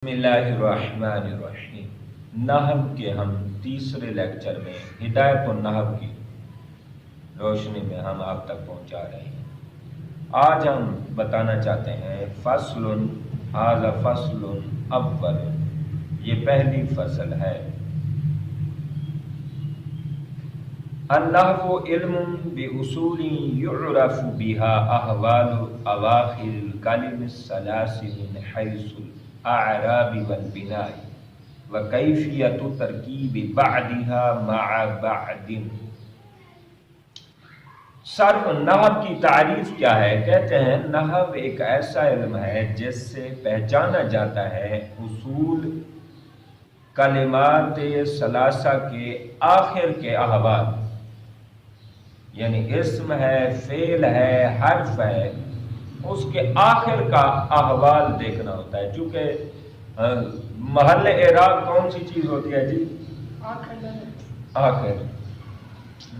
اللہ الرحمن الرحیم۔ نحو کے ہم تیسرے لیکچر میں ہدایت النحو کی روشنی میں ہم آپ تک پہنچا رہے ہیں۔ آج ہم بتانا چاہتے ہیں فصل ھذا فصل اول، یہ پہلی فصل ہے۔ النحو علم باصول يعرف بها احوال اواخر الكلم الثلاث من حيث الاعراب والبناء وكيفية ترکیب بعضها مع بعض۔ صرف نحو کی تعریف کیا ہے؟ کہتے ہیں نحو ایک ایسا علم ہے جس سے پہچانا جاتا ہے اصول کلمات ثلاثہ کے آخر کے احوال، یعنی اسم ہے، فعل ہے، حرف ہے، اس کے آخر کا احوال دیکھنا ہوتا ہے۔ چونکہ محل اعراب کون سی چیز ہوتی ہے جی؟ آخر۔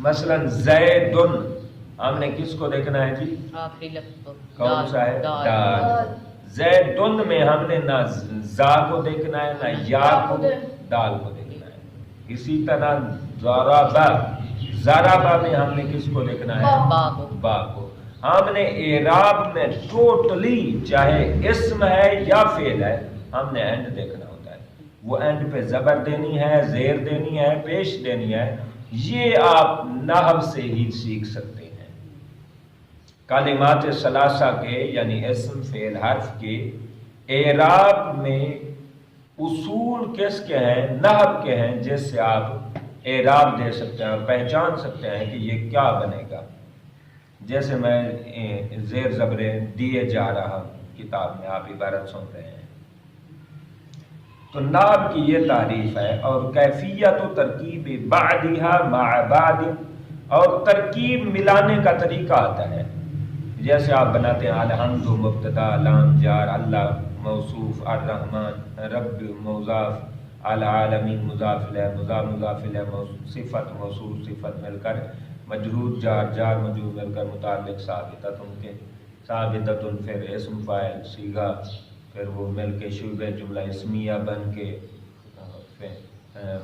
مثلا زیدن، ہم نے کس کو دیکھنا ہے جی؟ آخری لفظ کو۔ کون سا ہے؟ دال۔ زیدن میں ہم نے نہ زا کو دیکھنا ہے، نہ یا کو، دال کو دیکھنا ہے۔ اسی طرح ضربہ میں ہم نے کس کو دیکھنا ہے؟ با کو۔ ہم نے اعراب میں ٹوٹلی چاہے اسم ہے یا فعل ہے، ہم نے اینڈ دیکھنا ہوتا ہے۔ وہ اینڈ پہ زبر دینی ہے، زیر دینی ہے، پیش دینی ہے، یہ آپ نحو سے ہی سیکھ سکتے ہیں۔ کلمات ثلاثہ کے یعنی اسم، فعل، حرف کے اعراب میں اصول کس کے ہیں؟ نحو کے ہیں، جس سے آپ اعراب دے سکتے ہیں اور پہچان سکتے ہیں کہ یہ کیا بنے گا۔ جیسے میں زیر زبریں دیے جا رہا ہوں کتاب میں، آپ عبارت سن رہے ہیں۔ تو نحو کی یہ تعریف ہے، اور کیفیت و ترکیب بعضها مع بعض، اور ترکیب ملانے کا طریقہ آتا ہے۔ جیسے آپ بناتے ہیں الحمد مبتدا، لام جار، اللہ موصوف، الرحمن رب مضاف، العالمین مضاف الیہ، مضاف الیہ، صفت موصوف صفت مل کر، مجرور جار جار مجرور مل کر متعلق ثابتۃ کے ثابتۃ، پھر اسم فاعل صیغہ، پھر وہ مل کے شبہ جملہ اسمیہ بن کے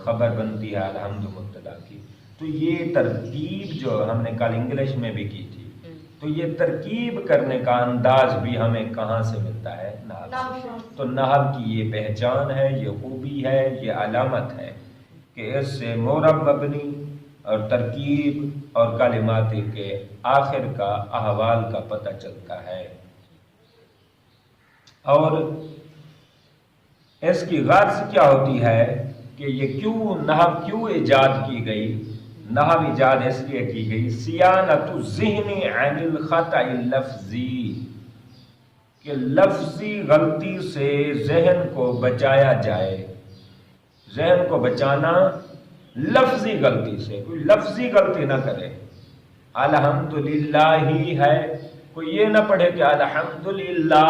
خبر بنتی ہے الحمد مبتدا کی۔ تو یہ ترکیب جو ہم نے کل انگلش میں بھی کی تھی، تو یہ ترکیب کرنے کا انداز بھی ہمیں کہاں سے ملتا ہے؟ نحو سے۔ تو نحو کی یہ پہچان ہے، یہ خوبی ہے، یہ علامت ہے کہ اس سے معرب مبنی اور ترکیب اور کلمات کے آخر کا احوال کا پتہ چلتا ہے۔ اور اس کی غرض کیا ہوتی ہے کہ یہ نحو کیوں ایجاد کی گئی؟ نحو ایجاد اس لیے کی گئی صیانت الذہن عن الخطأ اللفظی، کہ لفظی غلطی سے ذہن کو بچایا جائے۔ ذہن کو بچانا لفظی غلطی سے، کوئی لفظی غلطی نہ کرے۔ الحمدللہ ہی ہے، کوئی یہ نہ پڑھے کہ الحمدللہ،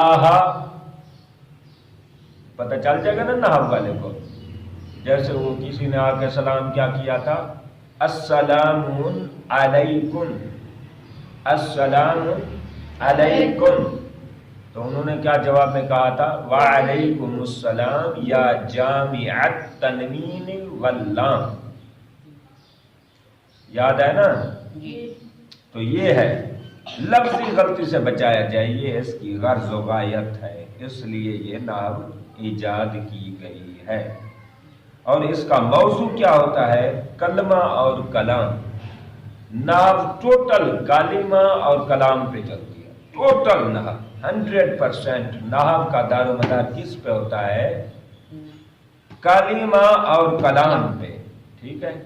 پتہ چل جائے گا نا نحو والے کو۔ جیسے وہ کسی نے آ کے سلام کیا کیا تھا، السلام علیکم، السلام علیکم، تو انہوں نے کیا جواب میں کہا تھا؟ وعلیکم السلام یا جامع التنوین واللام۔ یاد ہے نا؟ تو یہ ہے لفظی غلطی سے بچایا جائے، یہ اس کی غرض و غایت ہے، اس لیے یہ نحو ایجاد کی گئی ہے۔ اور اس کا موضوع کیا ہوتا ہے؟ کلمہ اور کلام۔ نحو ٹوٹل کلمہ اور کلام پہ چلتی ہے، ٹوٹل نحو 100%۔ نحو کا دار و مدار کس پہ ہوتا ہے؟ کلمہ اور کلام پہ، ٹھیک ہے۔